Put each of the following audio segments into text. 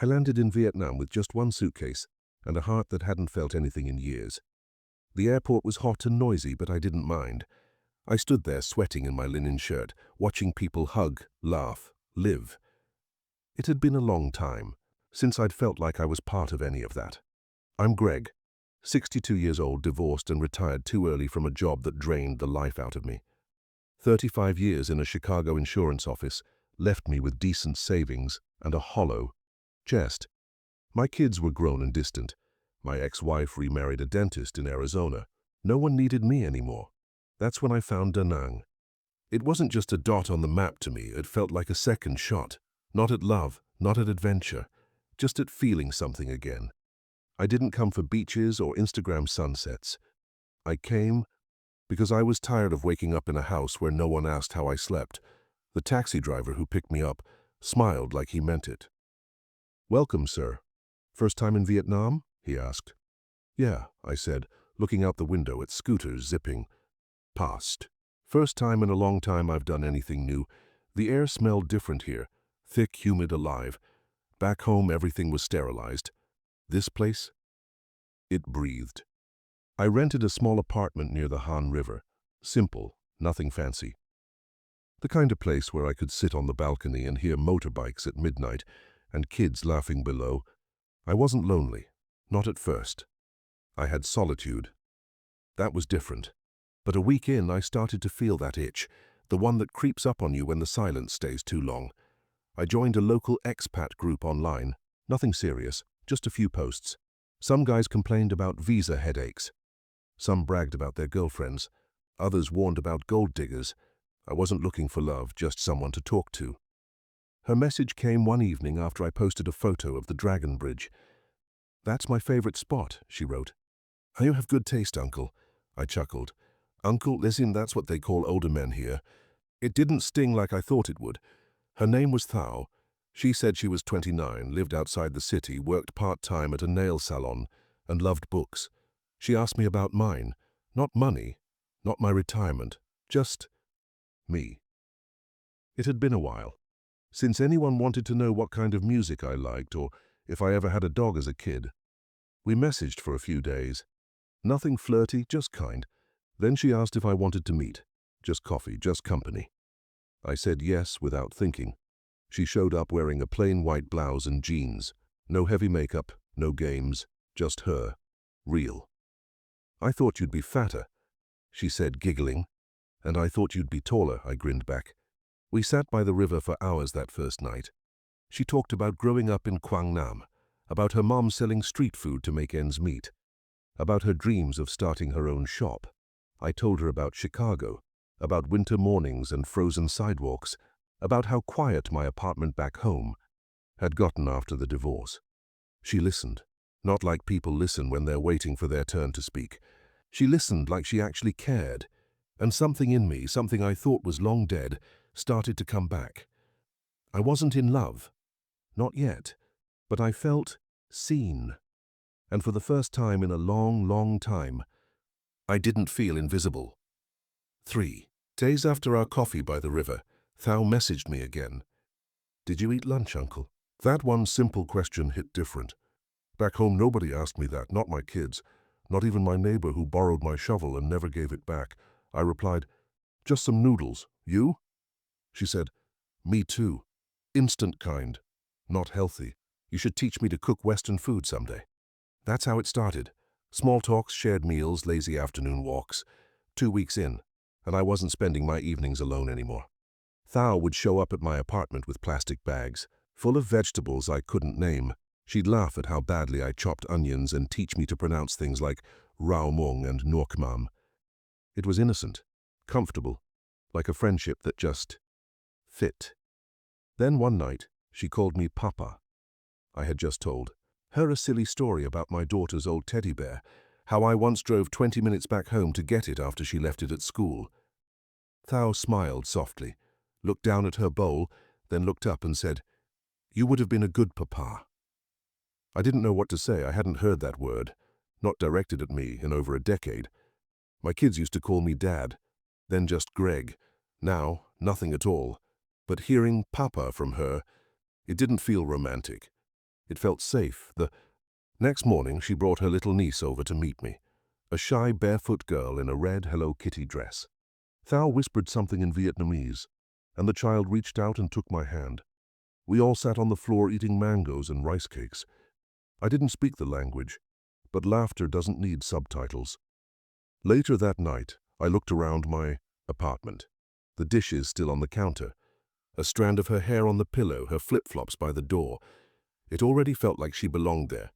I landed in Vietnam with just one suitcase and a heart that hadn't felt anything in years. The airport was hot and noisy, but I didn't mind. I stood there sweating in my linen shirt, watching people hug, laugh, live. It had been a long time since I'd felt like I was part of any of that. I'm Greg, 62 years old, divorced and retired too early from a job that drained the life out of me. 35 years in a Chicago insurance office left me with decent savings and a hollow chest. My kids were grown and distant. My ex-wife remarried a dentist in Arizona. No one needed me anymore. That's when I found Da Nang. It wasn't just a dot on the map to me, it felt like a second shot. Not at love, not at adventure, just at feeling something again. I didn't come for beaches or Instagram sunsets. I came because I was tired of waking up in a house where no one asked how I slept. The taxi driver who picked me up smiled like he meant it. "Welcome, sir. First time in Vietnam?" he asked. "Yeah," I said, looking out the window at scooters zipping past. "First time in a long time I've done anything new. The air smelled different here, thick, humid, alive. Back home everything was sterilized. This place? It breathed." I rented a small apartment near the Han River. Simple, nothing fancy. The kind of place where I could sit on the balcony and hear motorbikes at midnight and kids laughing below. I wasn't lonely, not at first. I had solitude. That was different. But a week in, I started to feel that itch, the one that creeps up on you when the silence stays too long. I joined a local expat group online. Nothing serious, just a few posts. Some guys complained about visa headaches. Some bragged about their girlfriends. Others warned about gold diggers. I wasn't looking for love, just someone to talk to. Her message came one evening after I posted a photo of the Dragon Bridge. "That's my favorite spot," she wrote. "You have good taste, Uncle." I chuckled. "Uncle, listen, that's what they call older men here." It didn't sting like I thought it would. Her name was Thao. She said she was 29, lived outside the city, worked part-time at a nail salon, and loved books. She asked me about mine. Not money, not my retirement, just me. It had been a while since anyone wanted to know what kind of music I liked or if I ever had a dog as a kid. We messaged for a few days. Nothing flirty, just kind. Then she asked if I wanted to meet. Just coffee, just company. I said yes without thinking. She showed up wearing a plain white blouse and jeans. No heavy makeup, no games, just her. Real. "I thought you'd be fatter," she said, giggling. "And I thought you'd be taller," I grinned back. We sat by the river for hours that first night. She talked about growing up in Quang Nam, about her mom selling street food to make ends meet, about her dreams of starting her own shop. I told her about Chicago, about winter mornings and frozen sidewalks, about how quiet my apartment back home had gotten after the divorce. She listened, not like people listen when they're waiting for their turn to speak. She listened like she actually cared, and something in me, something I thought was long dead, started to come back. I wasn't in love, not yet, but I felt seen. And for the first time in a long, long time, I didn't feel invisible. 3 days after our coffee by the river, Thao messaged me again. "Did you eat lunch, Uncle?" That one simple question hit different. Back home, nobody asked me that, not my kids, not even my neighbor who borrowed my shovel and never gave it back. I replied, "Just some noodles. You?" She said, "Me too. Instant kind. Not healthy. You should teach me to cook Western food someday." That's how it started. Small talks, shared meals, lazy afternoon walks. 2 weeks in, and I wasn't spending my evenings alone anymore. Thao would show up at my apartment with plastic bags, full of vegetables I couldn't name. She'd laugh at how badly I chopped onions and teach me to pronounce things like Rao Mung and Nuokmam. It was innocent, comfortable, like a friendship that just fit. Then one night, she called me Papa. I had just told her a silly story about my daughter's old teddy bear, how I once drove 20 minutes back home to get it after she left it at school. Thao smiled softly, looked down at her bowl, then looked up and said, "You would have been a good papa." I didn't know what to say. I hadn't heard that word, not directed at me, in over a decade. My kids used to call me Dad, then just Greg. Now, nothing at all. But hearing Papa from her, it didn't feel romantic. It felt safe. The next morning, she brought her little niece over to meet me, a shy, barefoot girl in a red Hello Kitty dress. Thao whispered something in Vietnamese, and the child reached out and took my hand. We all sat on the floor eating mangoes and rice cakes. I didn't speak the language, but laughter doesn't need subtitles. Later that night, I looked around my apartment. The dishes still on the counter, a strand of her hair on the pillow, her flip-flops by the door. It already felt like she belonged there.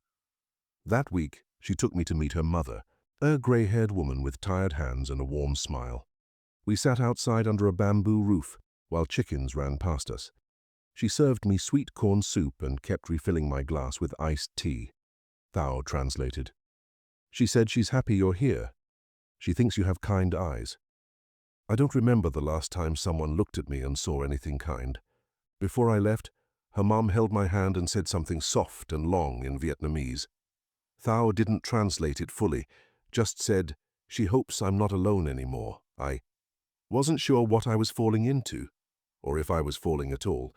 That week, she took me to meet her mother, a gray-haired woman with tired hands and a warm smile. We sat outside under a bamboo roof while chickens ran past us. She served me sweet corn soup and kept refilling my glass with iced tea. Thao translated. She said she's happy you're here. She thinks you have kind eyes. I don't remember the last time someone looked at me and saw anything kind. Before I left, her mom held my hand and said something soft and long in Vietnamese. Thao didn't translate it fully, just said, she hopes I'm not alone anymore. I wasn't sure what I was falling into, or if I was falling at all,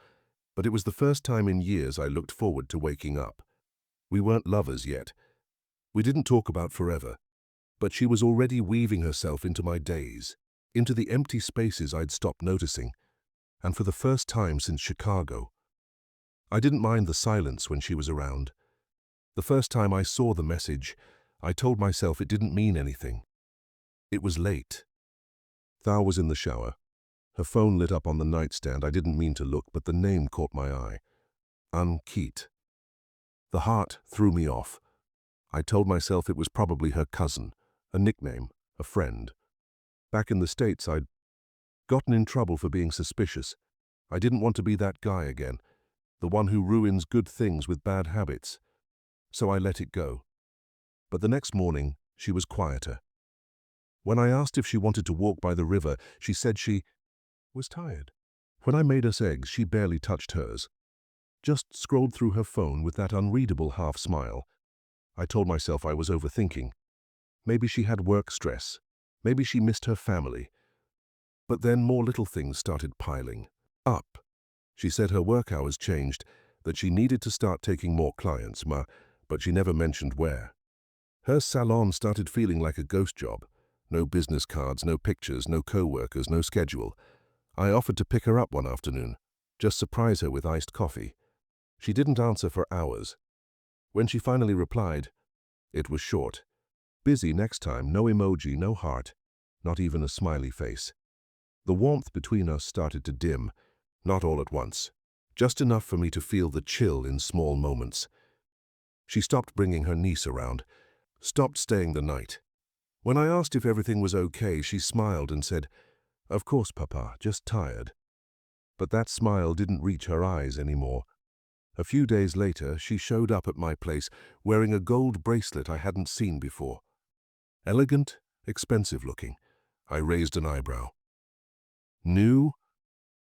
but it was the first time in years I looked forward to waking up. We weren't lovers yet. We didn't talk about forever, but she was already weaving herself into my days, into the empty spaces I'd stopped noticing, and for the first time since Chicago. I didn't mind the silence when she was around. The first time I saw the message, I told myself it didn't mean anything. It was late. Thao was in the shower. Her phone lit up on the nightstand. I didn't mean to look, but the name caught my eye. Keat. The heart threw me off. I told myself it was probably her cousin, a nickname, a friend. Back in the States, I'd gotten in trouble for being suspicious. I didn't want to be that guy again, the one who ruins good things with bad habits. So I let it go. But the next morning, she was quieter. When I asked if she wanted to walk by the river, she said she was tired. When I made us eggs, she barely touched hers. Just scrolled through her phone with that unreadable half-smile. I told myself I was overthinking. Maybe she had work stress. Maybe she missed her family. But then more little things started piling up. She said her work hours changed, that she needed to start taking more clients, but she never mentioned where. Her salon started feeling like a ghost job. No business cards, no pictures, no co-workers, no schedule. I offered to pick her up one afternoon, just surprise her with iced coffee. She didn't answer for hours. When she finally replied, it was short. Busy next time, no emoji, no heart, not even a smiley face. The warmth between us started to dim, not all at once, just enough for me to feel the chill in small moments. She stopped bringing her niece around, stopped staying the night. When I asked if everything was okay, she smiled and said, "Of course, Papa, just tired." But that smile didn't reach her eyes anymore. A few days later, she showed up at my place wearing a gold bracelet I hadn't seen before. Elegant, expensive looking. I raised an eyebrow. New?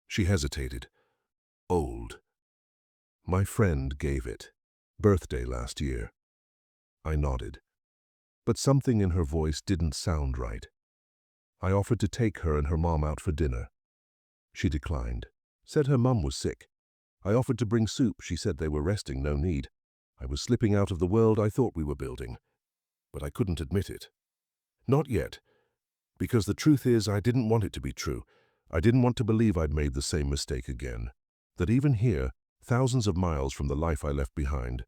She hesitated. Old. My friend gave it. Birthday last year. I nodded. But something in her voice didn't sound right. I offered to take her and her mom out for dinner. She declined. Said her mum was sick. I offered to bring soup. She said they were resting, no need. I was slipping out of the world I thought we were building. But I couldn't admit it. Not yet. Because the truth is, I didn't want it to be true. I didn't want to believe I'd made the same mistake again. That even here, thousands of miles from the life I left behind,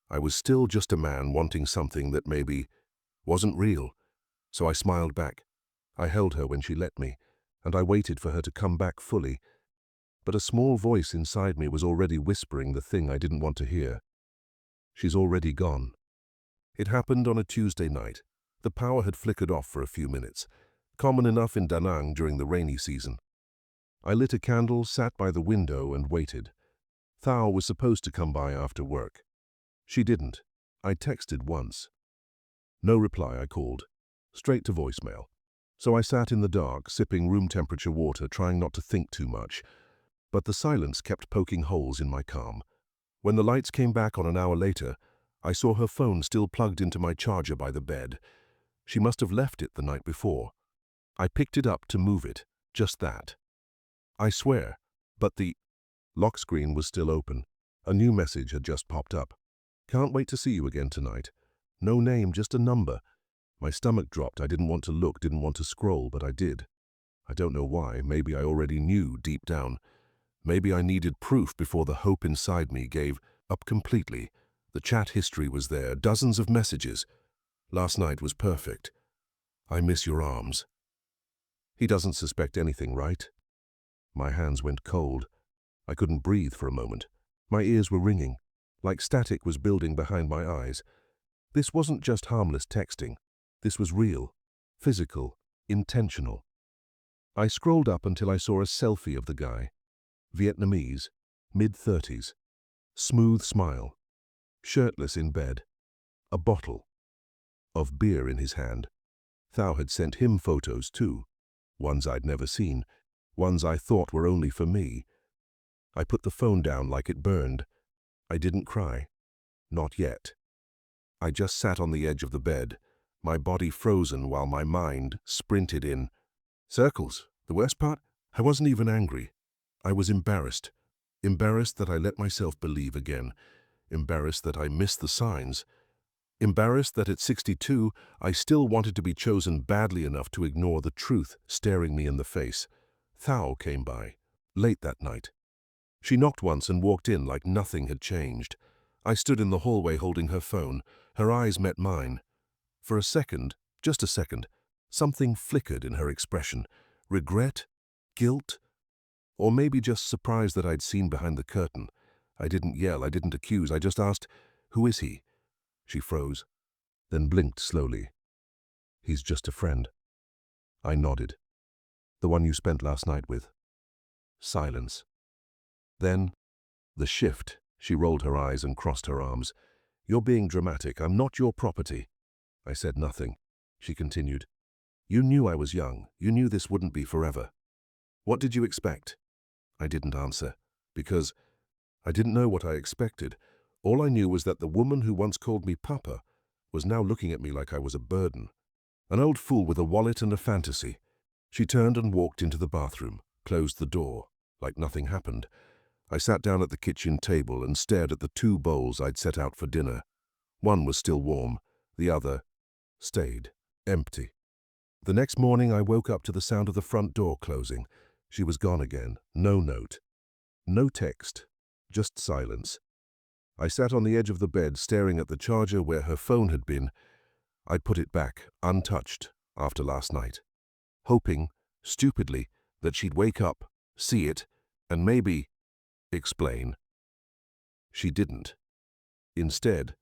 I was still just a man wanting something that maybe wasn't real. So I smiled back. I held her when she let me, and I waited for her to come back fully. But a small voice inside me was already whispering the thing I didn't want to hear. She's already gone. It happened on a Tuesday night. The power had flickered off for a few minutes, common enough in Da Nang during the rainy season. I lit a candle, sat by the window, and waited. Thao was supposed to come by after work. She didn't. I texted once. No reply. I called. Straight to voicemail. So I sat in the dark, sipping room-temperature water, trying not to think too much. But the silence kept poking holes in my calm. When the lights came back on an hour later, I saw her phone still plugged into my charger by the bed. She must have left it the night before. I picked it up to move it, just that. I swear, but the lock screen was still open, A new message had just popped up. Can't wait to see you again tonight. No name, just a number. My stomach dropped. I didn't want to look, didn't want to scroll, but I did. I don't know why. Maybe I already knew deep down. Maybe I needed proof before the hope inside me gave up completely. The chat history was there, dozens of messages. Last night was perfect. I miss your arms. He doesn't suspect anything, right? My hands went cold. I couldn't breathe for a moment. My ears were ringing, like static was building behind my eyes. This wasn't just harmless texting. This was real, physical, intentional. I scrolled up until I saw a selfie of the guy. Vietnamese, mid-30s, smooth smile, shirtless in bed, a bottle of beer in his hand. Thao had sent him photos too, ones I'd never seen, ones I thought were only for me. I put the phone down like it burned. I didn't cry. Not yet. I just sat on the edge of the bed, my body frozen while my mind sprinted in circles. The worst part? I wasn't even angry. I was embarrassed. Embarrassed that I let myself believe again. Embarrassed that I missed the signs. Embarrassed that at 62, I still wanted to be chosen badly enough to ignore the truth staring me in the face. Thao came by, late that night. She knocked once and walked in like nothing had changed. I stood in the hallway holding her phone. Her eyes met mine. For a second, just a second, something flickered in her expression. Regret? Guilt? Or maybe just surprise that I'd seen behind the curtain. I didn't yell, I didn't accuse, I just asked, "Who is he?" She froze, then blinked slowly. "He's just a friend." I nodded. "The one you spent last night with?" Silence. Then, the shift. She rolled her eyes and crossed her arms. "You're being dramatic. I'm not your property." I said nothing. She continued. "You knew I was young. You knew this wouldn't be forever. What did you expect?" I didn't answer, because I didn't know what I expected. All I knew was that the woman who once called me Papa was now looking at me like I was a burden. An old fool with a wallet and a fantasy. She turned and walked into the bathroom, closed the door, like nothing happened. I sat down at the kitchen table and stared at the 2 bowls I'd set out for dinner. One was still warm, the other stayed empty. The next morning I woke up to the sound of the front door closing. She was gone again. No note. No text. Just silence. I sat on the edge of the bed staring at the charger where her phone had been. I'd put it back, untouched, after last night. Hoping, stupidly, that she'd wake up, see it, and maybe explain. She didn't. Instead,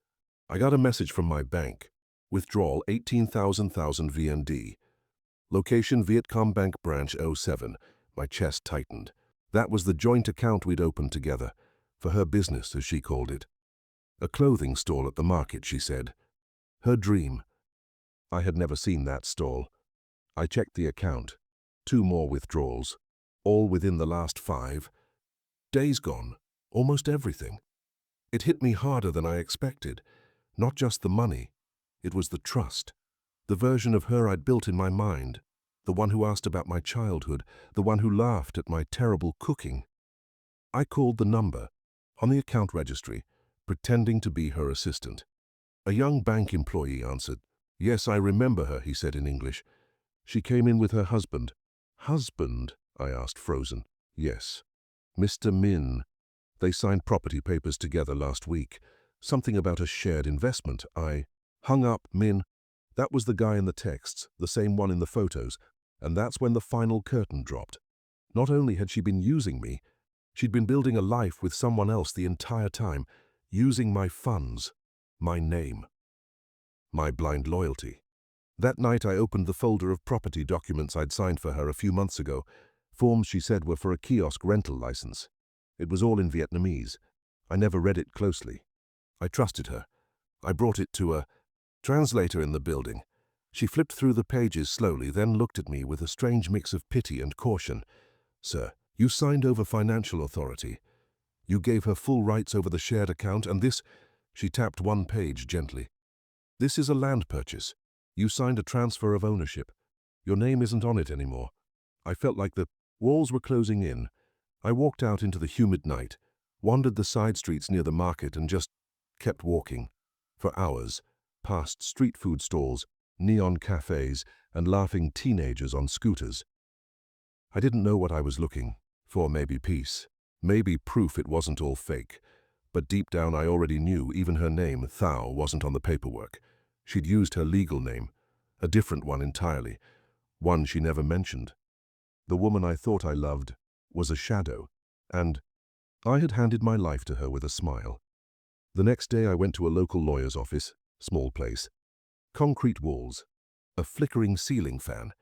I got a message from my bank. Withdrawal 18,000 VND. Location Vietcom Bank Branch 07. My chest tightened. That was the joint account we'd opened together, for her business, as she called it. A clothing stall at the market, she said. Her dream. I had never seen that stall. I checked the account. 2 more withdrawals. All within the last 5. Days gone. Almost everything. It hit me harder than I expected. Not just the money. It was the trust. The version of her I'd built in my mind. The one who asked about my childhood. The one who laughed at my terrible cooking. I called the number, on the account registry, pretending to be her assistant. A young bank employee answered. "Yes, I remember her," he said in English. "She came in with her husband." "Husband?" I asked, frozen. "Yes. Mr. Min. They signed property papers together last week. Something about a shared investment." I hung up. "Min, that was the guy in the texts, the same one in the photos, and that's when the final curtain dropped. Not only had she been using me, she'd been building a life with someone else the entire time, using my funds, my name, my blind loyalty." That night I opened the folder of property documents I'd signed for her a few months ago, forms she said were for a kiosk rental license. It was all in Vietnamese. I never read it closely. I trusted her. I brought it to a translator in the building. She flipped through the pages slowly, then looked at me with a strange mix of pity and caution. "Sir, you signed over financial authority. You gave her full rights over the shared account, and this—" She tapped one page gently. "This is a land purchase. You signed a transfer of ownership. Your name isn't on it anymore." I felt like the walls were closing in. I walked out into the humid night, wandered the side streets near the market and just kept walking. For hours, past street food stalls, neon cafes, and laughing teenagers on scooters. I didn't know what I was looking for, maybe peace, maybe proof it wasn't all fake. But deep down I already knew even her name, Thao, wasn't on the paperwork. She'd used her legal name, a different one entirely, one she never mentioned. The woman I thought I loved was a shadow, and I had handed my life to her with a smile. The next day I went to a local lawyer's office, small place. Concrete walls, a flickering ceiling fan.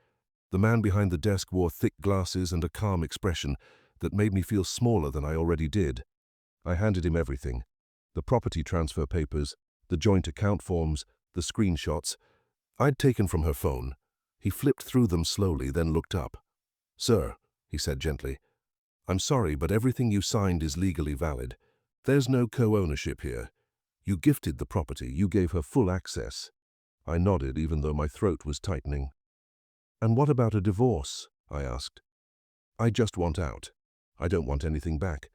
The man behind the desk wore thick glasses and a calm expression that made me feel smaller than I already did. I handed him everything: the property transfer papers, the joint account forms, the screenshots I'd taken from her phone. He flipped through them slowly, then looked up. "Sir," he said gently, "I'm sorry, but everything you signed is legally valid. There's no co-ownership here. You gifted the property, you gave her full access." I nodded, even though my throat was tightening. "And what about a divorce?" I asked. "I just want out. I don't want anything back.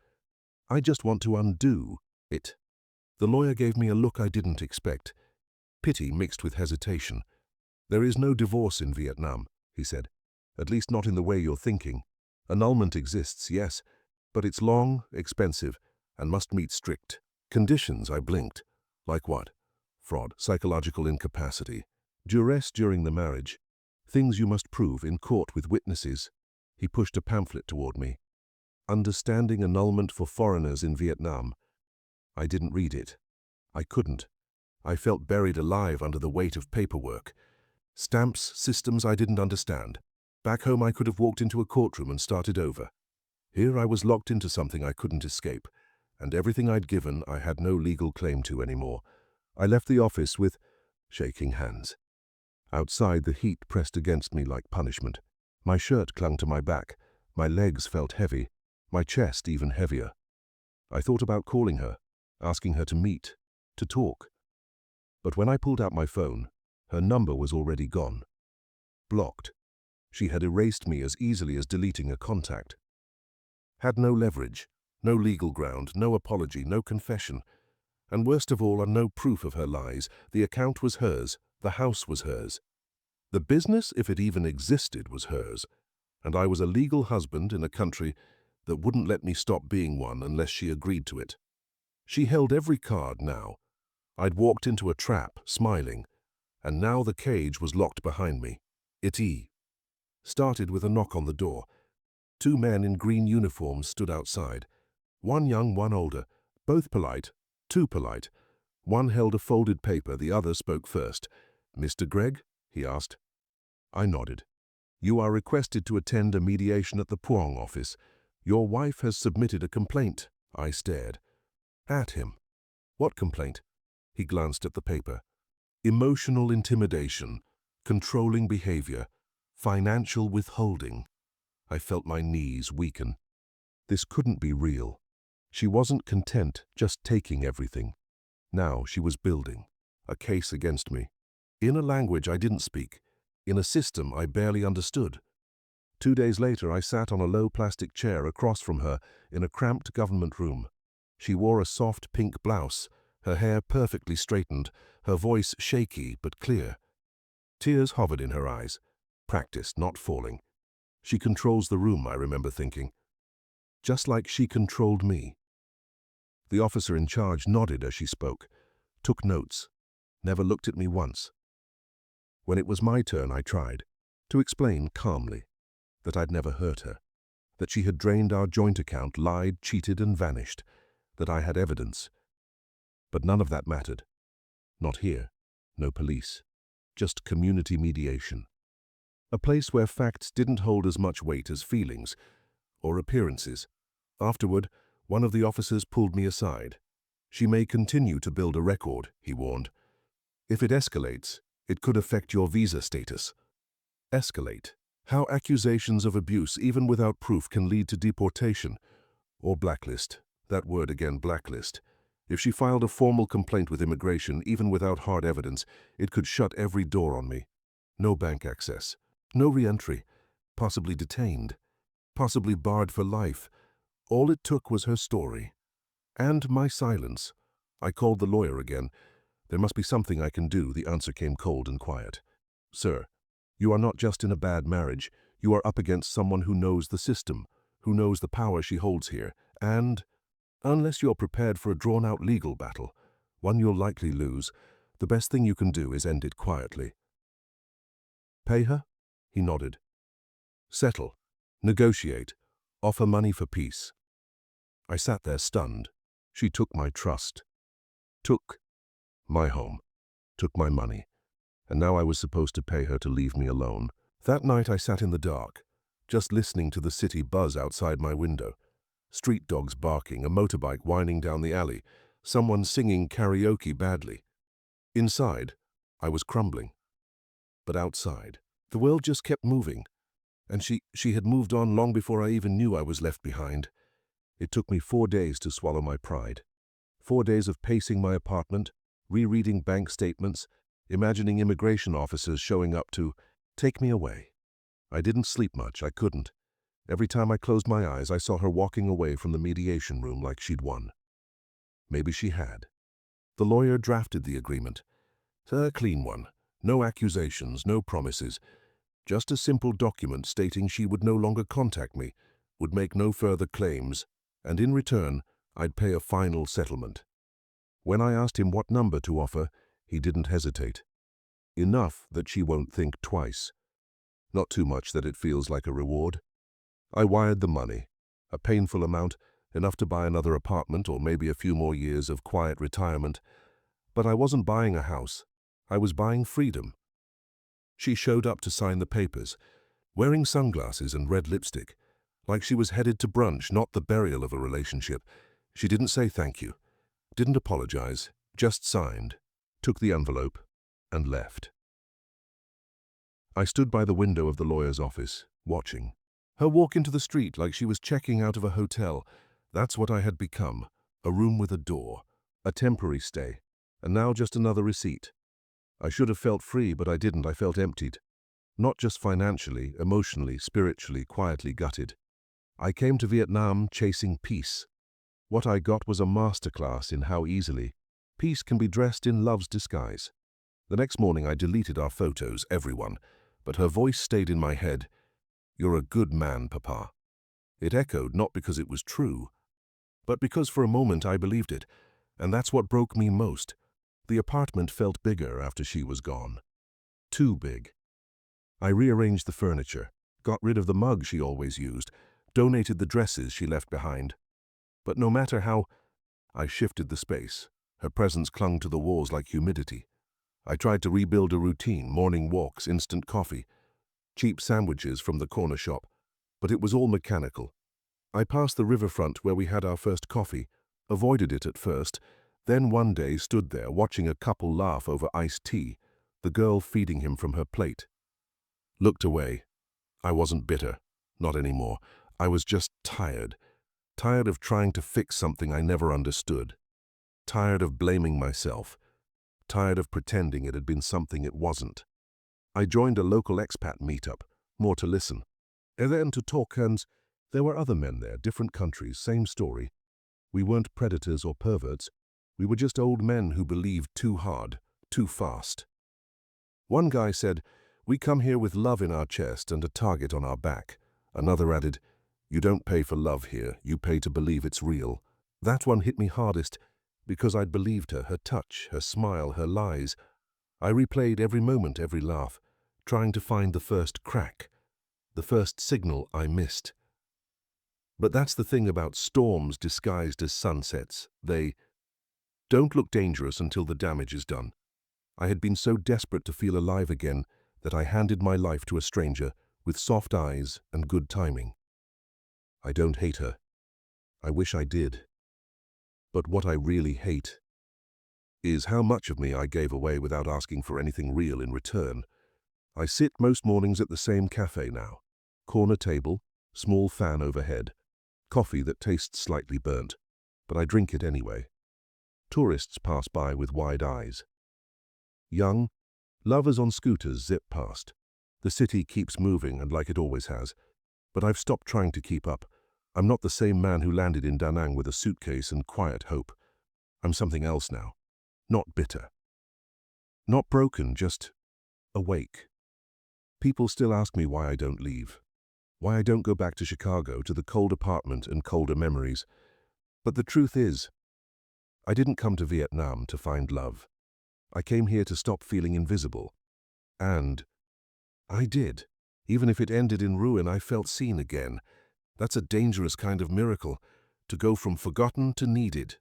I just want to undo it." The lawyer gave me a look I didn't expect, pity mixed with hesitation. "There is no divorce in Vietnam," he said. "At least not in the way you're thinking. Annulment exists, yes, but it's long, expensive, and must meet strict conditions." I blinked. "Like what?" "Fraud, psychological incapacity, duress during the marriage, things you must prove in court with witnesses." He pushed a pamphlet toward me. "Understanding Annulment for Foreigners in Vietnam." I didn't read it. I couldn't. I felt buried alive under the weight of paperwork. Stamps, systems I didn't understand. Back home I could have walked into a courtroom and started over. Here I was locked into something I couldn't escape, and everything I'd given I had no legal claim to anymore. I left the office with shaking hands. Outside, the heat pressed against me like punishment. My shirt clung to my back. My legs felt heavy, my chest even heavier. I thought about calling her, asking her to meet, to talk. But when I pulled out my phone, her number was already gone. Blocked. She had erased me as easily as deleting a contact. Had no leverage, no legal ground, no apology, no confession. And worst of all, no proof of her lies. The account was hers, the house was hers. The business, if it even existed, was hers. And I was a legal husband in a country that wouldn't let me stop being one unless she agreed to it. She held every card now. I'd walked into a trap, smiling, and now the cage was locked behind me. It started with a knock on the door. 2 men in green uniforms stood outside. One young, one older, both polite, too polite. One held a folded paper, the other spoke first. "Mr. Gregg?" he asked. I nodded. "You are requested to attend a mediation at the Puong office. Your wife has submitted a complaint." I stared at him. "What complaint?" He glanced at the paper. "Emotional intimidation, controlling behavior, financial withholding." I felt my knees weaken. This couldn't be real. She wasn't content just taking everything. Now she was building a case against me, in a language I didn't speak, in a system I barely understood. 2 days later, I sat on a low plastic chair across from her in a cramped government room. She wore a soft pink blouse, her hair perfectly straightened, her voice shaky but clear. Tears hovered in her eyes. Practice, not falling. She controls the room, I remember thinking. Just like she controlled me. The officer in charge nodded as she spoke, took notes, never looked at me once. When it was my turn, I tried to explain calmly that I'd never hurt her, that she had drained our joint account, lied, cheated, and vanished, that I had evidence. But none of that mattered. Not here. No police. Just community mediation. A place where facts didn't hold as much weight as feelings or appearances. Afterward, one of the officers pulled me aside. "She may continue to build a record," he warned. "If it escalates, it could affect your visa status." Escalate. How accusations of abuse, even without proof, can lead to deportation or blacklist. That word again, blacklist. If she filed a formal complaint with immigration, even without hard evidence, it could shut every door on me. No bank access, no re-entry, possibly detained, possibly barred for life. All it took was her story. And my silence. I called the lawyer again. There must be something I can do. The answer came cold and quiet. Sir, you are not just in a bad marriage. You are up against someone who knows the system, who knows the power she holds here, and unless you're prepared for a drawn-out legal battle, one you'll likely lose, the best thing you can do is end it quietly. Pay her? He nodded. Settle. Negotiate. Offer money for peace. I sat there stunned. She took my trust. Took my home. Took my money. And now I was supposed to pay her to leave me alone. That night I sat in the dark, just listening to the city buzz outside my window. Street dogs barking, a motorbike whining down the alley, someone singing karaoke badly. Inside, I was crumbling. But outside, the world just kept moving. And she had moved on long before I even knew I was left behind. It took me 4 days to swallow my pride. 4 days of pacing my apartment, rereading bank statements, imagining immigration officers showing up to take me away. I didn't sleep much, I couldn't. Every time I closed my eyes, I saw her walking away from the mediation room like she'd won. Maybe she had. The lawyer drafted the agreement. A clean one. No accusations, no promises. Just a simple document stating she would no longer contact me, would make no further claims, and in return, I'd pay a final settlement. When I asked him what number to offer, he didn't hesitate. Enough that she won't think twice. Not too much that it feels like a reward. I wired the money, a painful amount, enough to buy another apartment or maybe a few more years of quiet retirement. But I wasn't buying a house. I was buying freedom. She showed up to sign the papers, wearing sunglasses and red lipstick, like she was headed to brunch, not the burial of a relationship. She didn't say thank you, didn't apologize, just signed, took the envelope, and left. I stood by the window of the lawyer's office, watching. Her walk into the street like she was checking out of a hotel. That's what I had become, a room with a door, a temporary stay, and now just another receipt. I should have felt free, but I didn't. I felt emptied. Not just financially, emotionally, spiritually, quietly gutted. I came to Vietnam chasing peace. What I got was a masterclass in how easily peace can be dressed in love's disguise. The next morning I deleted our photos, everyone, but her voice stayed in my head. You're a good man, Papa. It echoed not because it was true, but because for a moment I believed it, and that's what broke me most. The apartment felt bigger after she was gone. Too big. I rearranged the furniture, got rid of the mug she always used, donated the dresses she left behind. But no matter how I shifted the space, her presence clung to the walls like humidity. I tried to rebuild a routine, morning walks, instant coffee, cheap sandwiches from the corner shop, but it was all mechanical. I passed the riverfront where we had our first coffee, avoided it at first, then one day stood there watching a couple laugh over iced tea, the girl feeding him from her plate. Looked away. I wasn't bitter, not anymore. I was just tired. Tired of trying to fix something I never understood. Tired of blaming myself. Tired of pretending it had been something it wasn't. I joined a local expat meetup, more to listen, and then to talk, and there were other men there, different countries, same story. We weren't predators or perverts. We were just old men who believed too hard, too fast. One guy said, "We come here with love in our chest and a target on our back." Another added, "You don't pay for love here, you pay to believe it's real." That one hit me hardest because I'd believed her, her touch, her smile, her lies. I replayed every moment, every laugh, trying to find the first crack, the first signal I missed. But that's the thing about storms disguised as sunsets. They don't look dangerous until the damage is done. I had been so desperate to feel alive again that I handed my life to a stranger with soft eyes and good timing. I don't hate her. I wish I did. But what I really hate is how much of me I gave away without asking for anything real in return. I sit most mornings at the same cafe now. Corner table, small fan overhead, coffee that tastes slightly burnt, but I drink it anyway. Tourists pass by with wide eyes. Young, lovers on scooters zip past. The city keeps moving, and like it always has. But I've stopped trying to keep up. I'm not the same man who landed in Da Nang with a suitcase and quiet hope. I'm something else now. Not bitter. Not broken, just awake. People still ask me why I don't leave. Why I don't go back to Chicago, to the cold apartment and colder memories. But the truth is, I didn't come to Vietnam to find love. I came here to stop feeling invisible. And I did. Even if it ended in ruin, I felt seen again. That's a dangerous kind of miracle, to go from forgotten to needed.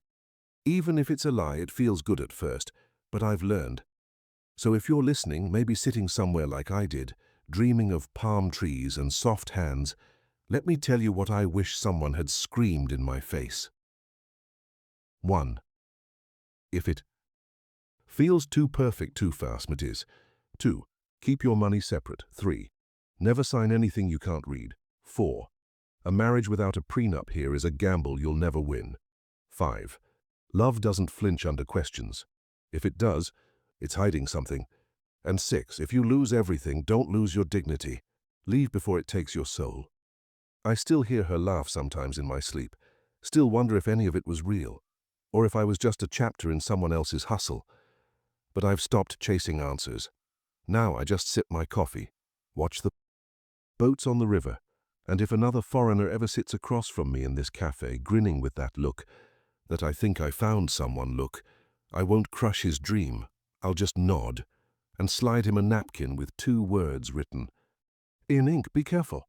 Even if it's a lie, it feels good at first, but I've learned. So if you're listening, maybe sitting somewhere like I did, dreaming of palm trees and soft hands, let me tell you what I wish someone had screamed in my face. 1. If it feels too perfect too fast, it is. 2. Keep your money separate. 3. Never sign anything you can't read. 4. A marriage without a prenup here is a gamble you'll never win. 5. Love doesn't flinch under questions. If it does, it's hiding something. And 6. If you lose everything, don't lose your dignity. Leave before it takes your soul. I still hear her laugh sometimes in my sleep, still wonder if any of it was real, or if I was just a chapter in someone else's hustle. But I've stopped chasing answers. Now I just sip my coffee, watch the boats on the river, and if another foreigner ever sits across from me in this cafe, grinning with that look, that I think I found someone look, I won't crush his dream. I'll just nod and slide him a napkin with 2 words written in ink. Be careful.